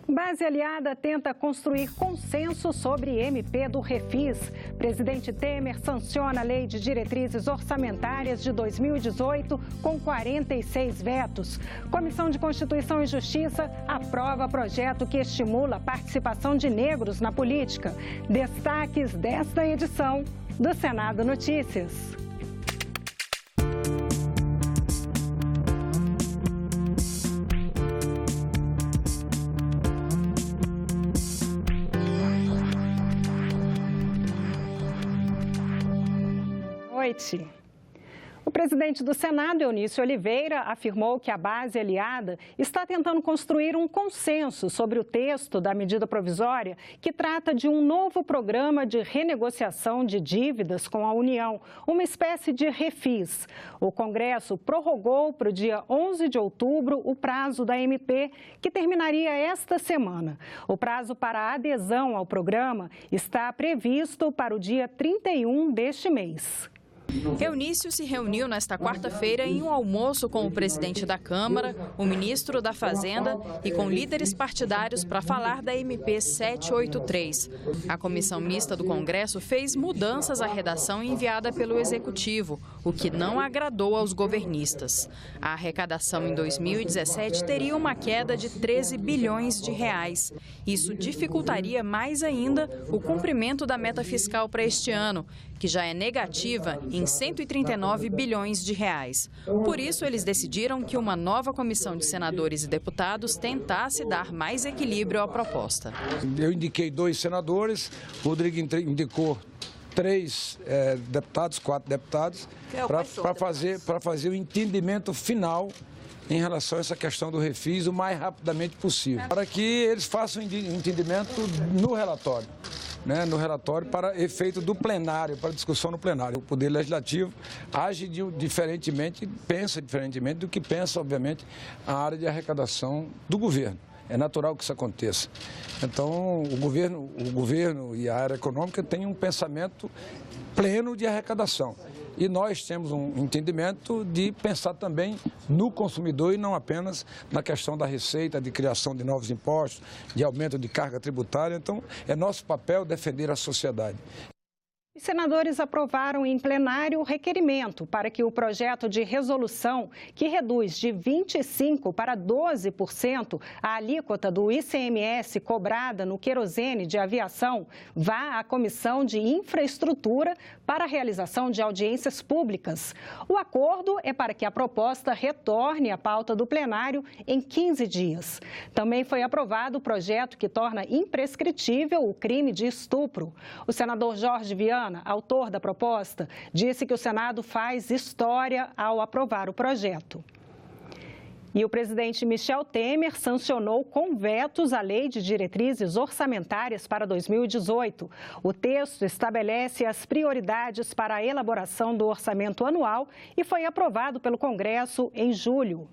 Base aliada tenta construir consenso sobre MP do Refis. Presidente Temer sanciona a Lei de Diretrizes Orçamentárias de 2018 com 46 vetos. Comissão de Constituição e Justiça aprova projeto que estimula a participação de negros na política. Destaques desta edição do Senado Notícias. O presidente do Senado, Eunício Oliveira, afirmou que a base aliada está tentando construir um consenso sobre o texto da medida provisória que trata de um novo programa de renegociação de dívidas com a União, uma espécie de refis. O Congresso prorrogou para o dia 11 de outubro o prazo da MP, que terminaria esta semana. O prazo para a adesão ao programa está previsto para o dia 31 deste mês. Eunício se reuniu nesta quarta-feira em um almoço com o presidente da Câmara, o ministro da Fazenda e com líderes partidários para falar da MP 783. A comissão mista do Congresso fez mudanças à redação enviada pelo Executivo, o que não agradou aos governistas. A arrecadação em 2017 teria uma queda de 13 bilhões de reais. Isso dificultaria mais ainda o cumprimento da meta fiscal para este ano, que já é negativa em 139 bilhões de reais. Por isso, eles decidiram que uma nova comissão de senadores e deputados tentasse dar mais equilíbrio à proposta. Eu indiquei 2 senadores, o Rodrigo indicou 3 deputados, 4 deputados, para fazer o entendimento final em relação a essa questão do refis o mais rapidamente possível, para que eles façam entendimento no relatório. No relatório para efeito do plenário, para discussão no plenário. O Poder Legislativo age diferentemente, pensa diferentemente do que pensa, obviamente, a área de arrecadação do governo. É natural que isso aconteça. Então, o governo e a área econômica têm um pensamento pleno de arrecadação. E nós temos um entendimento de pensar também no consumidor e não apenas na questão da receita, de criação de novos impostos, de aumento de carga tributária. Então, é nosso papel defender a sociedade. Os senadores aprovaram em plenário o requerimento para que o projeto de resolução, que reduz de 25% para 12% a alíquota do ICMS cobrada no querosene de aviação, vá à Comissão de Infraestrutura para a realização de audiências públicas. O acordo é para que a proposta retorne à pauta do plenário em 15 dias. Também foi aprovado o projeto que torna imprescritível o crime de estupro. O senador Jorge Viana, autor da proposta, disse que o Senado faz história ao aprovar o projeto. E o presidente Michel Temer sancionou com vetos a Lei de Diretrizes Orçamentárias para 2018. O texto estabelece as prioridades para a elaboração do orçamento anual e foi aprovado pelo Congresso em julho.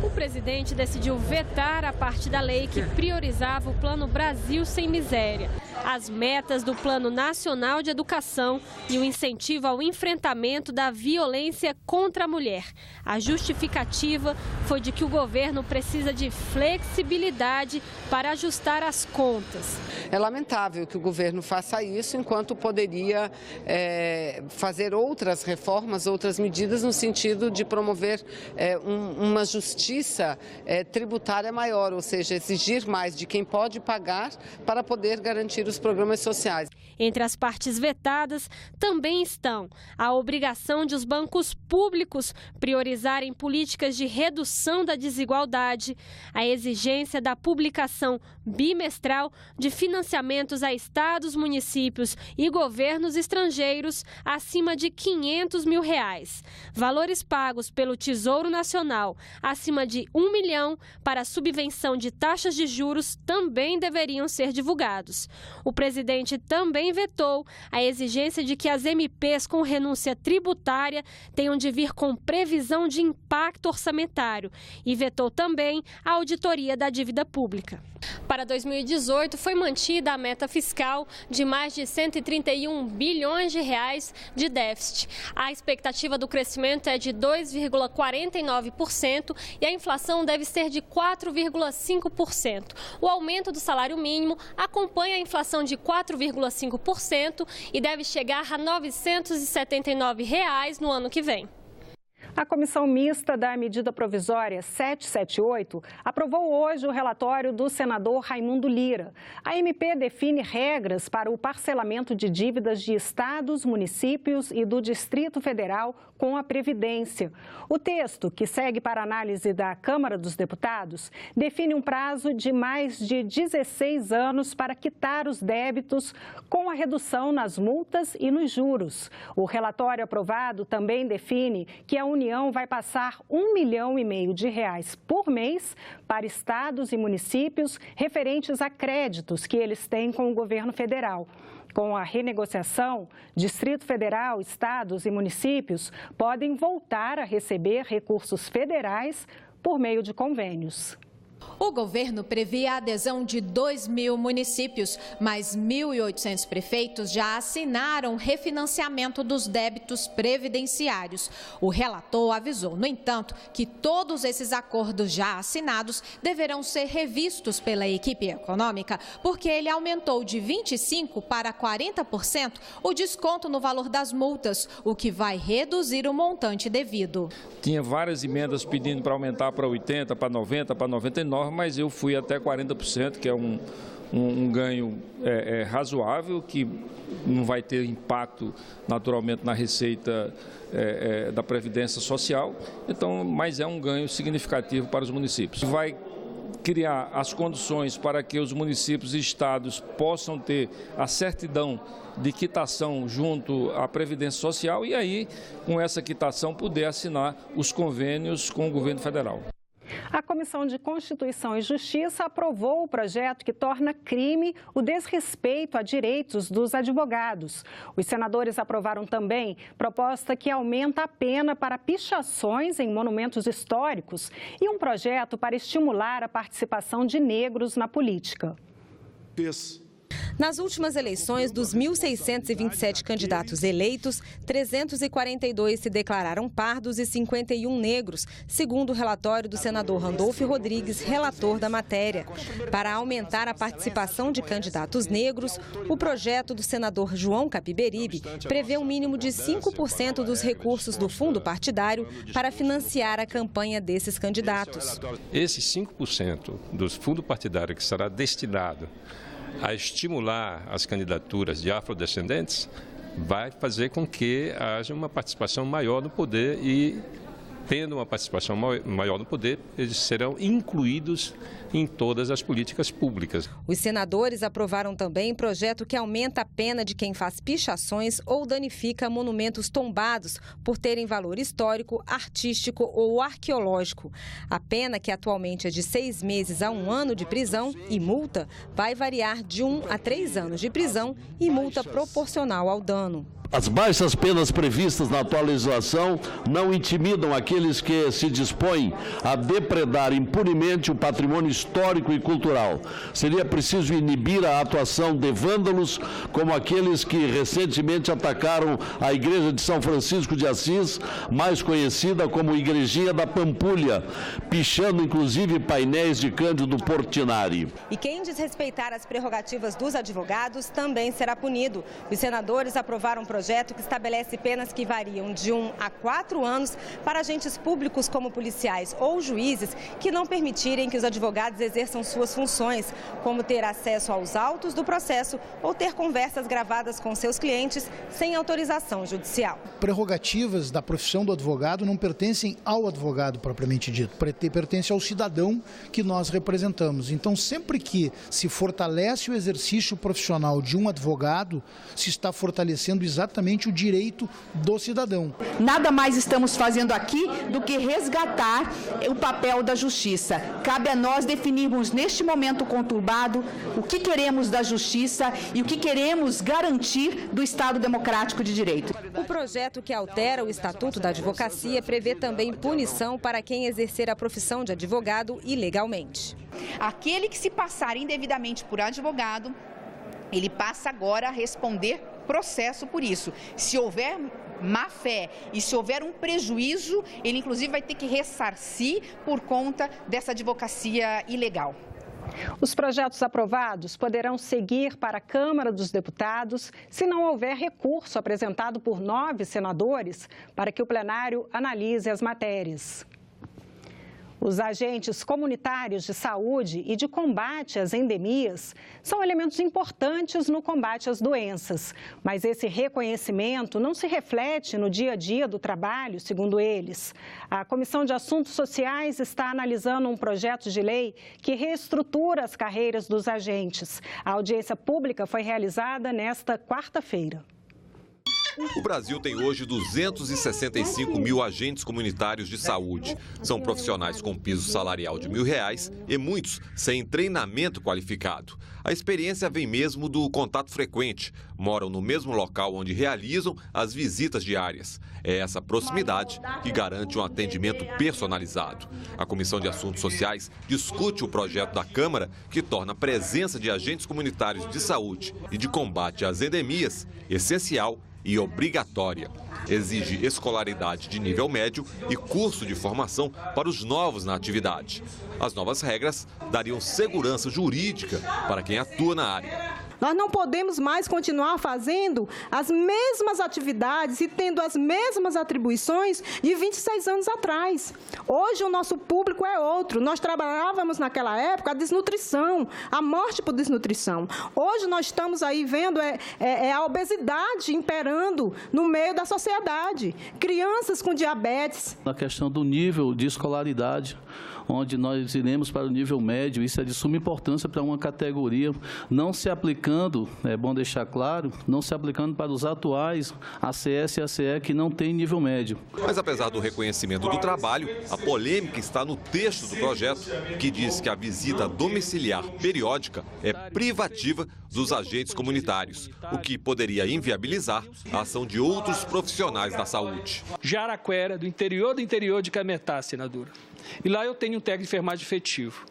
O presidente decidiu vetar a parte da lei que priorizava o Plano Brasil Sem Miséria, as metas do Plano Nacional de Educação e o incentivo ao enfrentamento da violência contra a mulher. A justificativa foi de que o governo precisa de flexibilidade para ajustar as contas. É lamentável que o governo faça isso, enquanto poderia fazer outras reformas, outras medidas no sentido de promover uma justiça tributária maior, ou seja, exigir mais de quem pode pagar para poder garantir os programas sociais. Entre as partes vetadas também estão a obrigação de os bancos públicos priorizarem políticas de redução da desigualdade, a exigência da publicação bimestral de financiamentos a estados, municípios e governos estrangeiros acima de R$500 mil, valores pagos pelo Tesouro Nacional acima de R$1 milhão para subvenção de taxas de juros também deveriam ser divulgados. O presidente também vetou a exigência de que as MPs com renúncia tributária tenham de vir com previsão de impacto orçamentário e vetou também a auditoria da dívida pública. Para 2018, foi mantida a meta fiscal de mais de 131 bilhões de reais de déficit. A expectativa do crescimento é de 2,49% e a inflação deve ser de 4,5%. O aumento do salário mínimo acompanha a inflação de 4,5% e deve chegar a R$ 979 no ano que vem. A comissão mista da medida provisória 778 aprovou hoje o relatório do senador Raimundo Lira. A MP define regras para o parcelamento de dívidas de estados, municípios e do Distrito Federal com a Previdência. O texto, que segue para análise da Câmara dos Deputados, define um prazo de mais de 16 anos para quitar os débitos, com a redução nas multas e nos juros. O relatório aprovado também define que a União vai passar R$ 1,5 milhão de reais por mês para estados e municípios referentes a créditos que eles têm com o governo federal. Com a renegociação, Distrito Federal, estados e municípios podem voltar a receber recursos federais por meio de convênios. O governo prevê a adesão de 2.000 municípios, mas 1.800 prefeitos já assinaram o refinanciamento dos débitos previdenciários. O relator avisou, no entanto, que todos esses acordos já assinados deverão ser revistos pela equipe econômica, porque ele aumentou de 25% para 40% o desconto no valor das multas, o que vai reduzir o montante devido. Tinha várias emendas pedindo para aumentar para 80%, para 90%, para 99%, mas eu fui até 40%, que é um ganho razoável, que não vai ter impacto naturalmente na receita da Previdência Social, então, mas é um ganho significativo para os municípios. Vai criar as condições para que os municípios e estados possam ter a certidão de quitação junto à Previdência Social e aí, com essa quitação, poder assinar os convênios com o governo federal. A Comissão de Constituição e Justiça aprovou o projeto que torna crime o desrespeito a direitos dos advogados. Os senadores aprovaram também proposta que aumenta a pena para pichações em monumentos históricos e um projeto para estimular a participação de negros na política. Nas últimas eleições, dos 1.627 candidatos eleitos, 342 se declararam pardos e 51 negros, segundo o relatório do senador Randolfo Rodrigues, relator da matéria. Para aumentar a participação de candidatos negros, o projeto do senador João Capiberibe prevê um mínimo de 5% dos recursos do fundo partidário para financiar a campanha desses candidatos. Esses 5% do fundo partidário que será destinado a estimular as candidaturas de afrodescendentes vai fazer com que haja uma participação maior no poder e, tendo uma participação maior no poder, eles serão incluídos em todas as políticas públicas. Os senadores aprovaram também projeto que aumenta a pena de quem faz pichações ou danifica monumentos tombados por terem valor histórico, artístico ou arqueológico. A pena, que atualmente é de 6 meses a 1 ano de prisão e multa, vai variar de 1 a 3 anos de prisão e multa proporcional ao dano. As baixas penas previstas na atual legislação não intimidam aqueles que se dispõem a depredar impunemente o patrimônio histórico e cultural. Seria preciso inibir a atuação de vândalos, como aqueles que recentemente atacaram a igreja de São Francisco de Assis, mais conhecida como Igrejinha da Pampulha, pichando inclusive painéis de Cândido Portinari. E quem desrespeitar as prerrogativas dos advogados também será punido. Os senadores aprovaram um projeto que estabelece penas que variam de 1 a 4 anos para agentes públicos como policiais ou juízes que não permitirem que os advogados exerçam suas funções, como ter acesso aos autos do processo ou ter conversas gravadas com seus clientes sem autorização judicial. Prerrogativas da profissão do advogado não pertencem ao advogado propriamente dito, pertence ao cidadão que nós representamos. Então, sempre que se fortalece o exercício profissional de um advogado, se está fortalecendo exatamente exatamente o direito do cidadão. Nada mais estamos fazendo aqui do que resgatar o papel da justiça. Cabe a nós definirmos neste momento conturbado o que queremos da justiça e o que queremos garantir do Estado democrático de direito. O projeto que altera o Estatuto da Advocacia prevê também punição para quem exercer a profissão de advogado ilegalmente. Aquele que se passar indevidamente por advogado, ele passa agora a responder processo por isso. Se houver má fé e se houver um prejuízo, ele inclusive vai ter que ressarcir por conta dessa advocacia ilegal. Os projetos aprovados poderão seguir para a Câmara dos Deputados se não houver recurso apresentado por 9 senadores para que o plenário analise as matérias. Os agentes comunitários de saúde e de combate às endemias são elementos importantes no combate às doenças. Mas esse reconhecimento não se reflete no dia a dia do trabalho, segundo eles. A Comissão de Assuntos Sociais está analisando um projeto de lei que reestrutura as carreiras dos agentes. A audiência pública foi realizada nesta quarta-feira. O Brasil tem hoje 265 mil agentes comunitários de saúde. São profissionais com piso salarial de R$1.000 e muitos sem treinamento qualificado. A experiência vem mesmo do contato frequente. Moram no mesmo local onde realizam as visitas diárias. É essa proximidade que garante um atendimento personalizado. A Comissão de Assuntos Sociais discute o projeto da Câmara que torna a presença de agentes comunitários de saúde e de combate às endemias essencial e obrigatória. Exige escolaridade de nível médio e curso de formação para os novos na atividade. As novas regras dariam segurança jurídica para quem atua na área. Nós não podemos mais continuar fazendo as mesmas atividades e tendo as mesmas atribuições de 26 anos atrás. Hoje o nosso público é outro. Nós trabalhávamos naquela época a desnutrição, a morte por desnutrição. Hoje nós estamos aí vendo a obesidade imperando no meio da sociedade. Crianças com diabetes. A questão do nível de escolaridade, onde nós iremos para o nível médio, isso é de suma importância para uma categoria, não se aplicando, é bom deixar claro, não se aplicando para os atuais ACS e ACE que não têm nível médio. Mas apesar do reconhecimento do trabalho, a polêmica está no texto do projeto, que diz que a visita domiciliar periódica é privativa dos agentes comunitários, o que poderia inviabilizar a ação de outros profissionais da saúde. Jaraquara, do interior de Cametá, senadora. E lá eu tenho um técnico de enfermagem efetivo.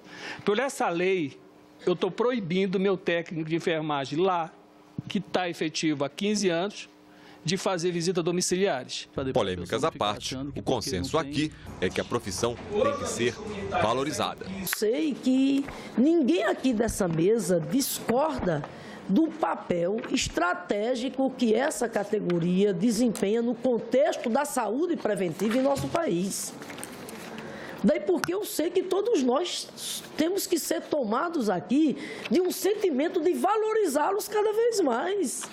Por essa lei, eu estou proibindo meu técnico de enfermagem lá, que está efetivo há 15 anos, de fazer visitas domiciliares. Polêmicas à parte, o consenso aqui é que a profissão tem que ser valorizada. Sei que ninguém aqui dessa mesa discorda do papel estratégico que essa categoria desempenha no contexto da saúde preventiva em nosso país. Daí porque eu sei que todos nós temos que ser tomados aqui de um sentimento de valorizá-los cada vez mais.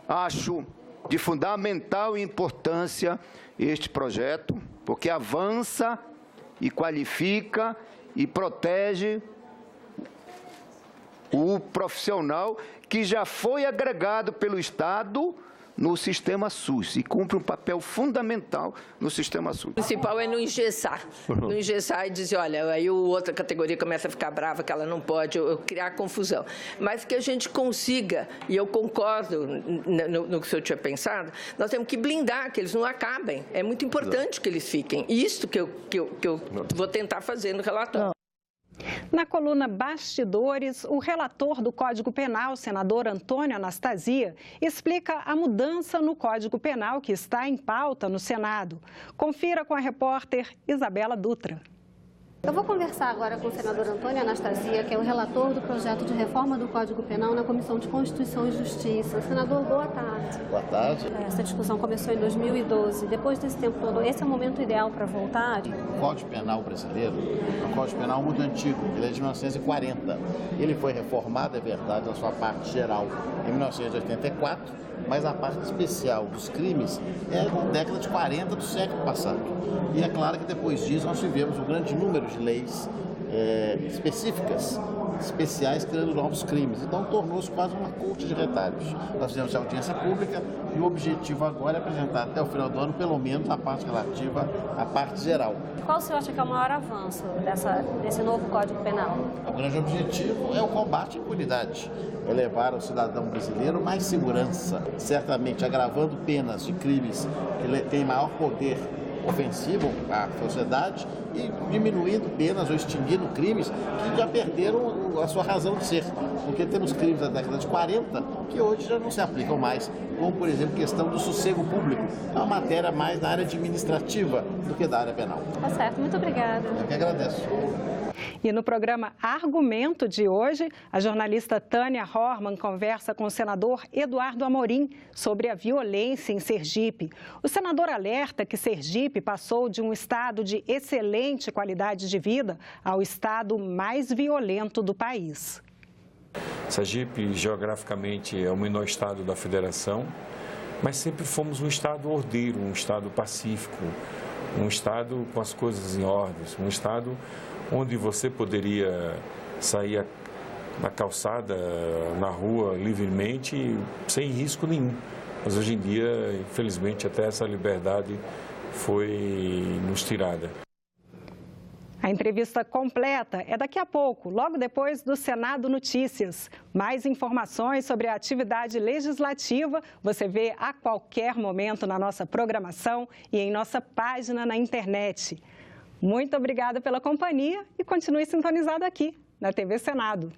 Acho de fundamental importância este projeto, porque avança e qualifica e protege o profissional que já foi agregado pelo Estado no sistema SUS e cumpre um papel fundamental no sistema SUS. O principal é não engessar e dizer, olha, aí outra categoria começa a ficar brava que ela não pode, ou criar confusão. Mas que a gente consiga, e eu concordo no que o senhor tinha pensado, nós temos que blindar, que eles não acabem. É muito importante que eles fiquem. Isso que eu vou tentar fazer no relatório. Na coluna Bastidores, o relator do Código Penal, senador Antônio Anastasia, explica a mudança no Código Penal que está em pauta no Senado. Confira com a repórter Isabela Dutra. Eu vou conversar agora com o senador Antônio Anastasia, que é o relator do projeto de reforma do Código Penal na Comissão de Constituição e Justiça. Senador, boa tarde. Boa tarde. Essa discussão começou em 2012. Depois desse tempo todo, esse é o momento ideal para voltar? O Código Penal brasileiro é um Código Penal muito antigo, ele é de 1940. Ele foi reformado, é verdade, na sua parte geral, em 1984, mas a parte especial dos crimes é da década de 40 do século passado. E é claro que depois disso nós tivemos um grande número de leis específicas especiais criando novos crimes. Então tornou-se quase uma corte de retalhos. Nós fizemos a audiência pública e o objetivo agora é apresentar até o final do ano, pelo menos, a parte relativa à parte geral. Qual o senhor acha que é o maior avanço desse novo Código Penal? O grande objetivo é o combate à impunidade, é levar ao cidadão brasileiro mais segurança, certamente agravando penas de crimes que têm maior poder ofensivo à sociedade e diminuindo penas ou extinguindo crimes que já perderam a sua razão de ser. Porque temos crimes da década de 40 que hoje já não se aplicam mais, como, por exemplo, a questão do sossego público. É uma matéria mais da área administrativa do que da área penal. Tá certo, muito obrigada. Eu que agradeço. E no programa Argumento de hoje, a jornalista Tânia Horman conversa com o senador Eduardo Amorim sobre a violência em Sergipe. O senador alerta que Sergipe passou de um estado de excelente qualidade de vida ao estado mais violento do país. Sergipe, geograficamente, é o menor estado da federação, mas sempre fomos um estado ordeiro, um estado pacífico, um estado com as coisas em ordem, um estado onde você poderia sair na calçada, na rua, livremente, sem risco nenhum. Mas hoje em dia, infelizmente, até essa liberdade foi nos tirada. A entrevista completa é daqui a pouco, logo depois do Senado Notícias. Mais informações sobre a atividade legislativa você vê a qualquer momento na nossa programação e em nossa página na internet. Muito obrigada pela companhia e continue sintonizado aqui na TV Senado.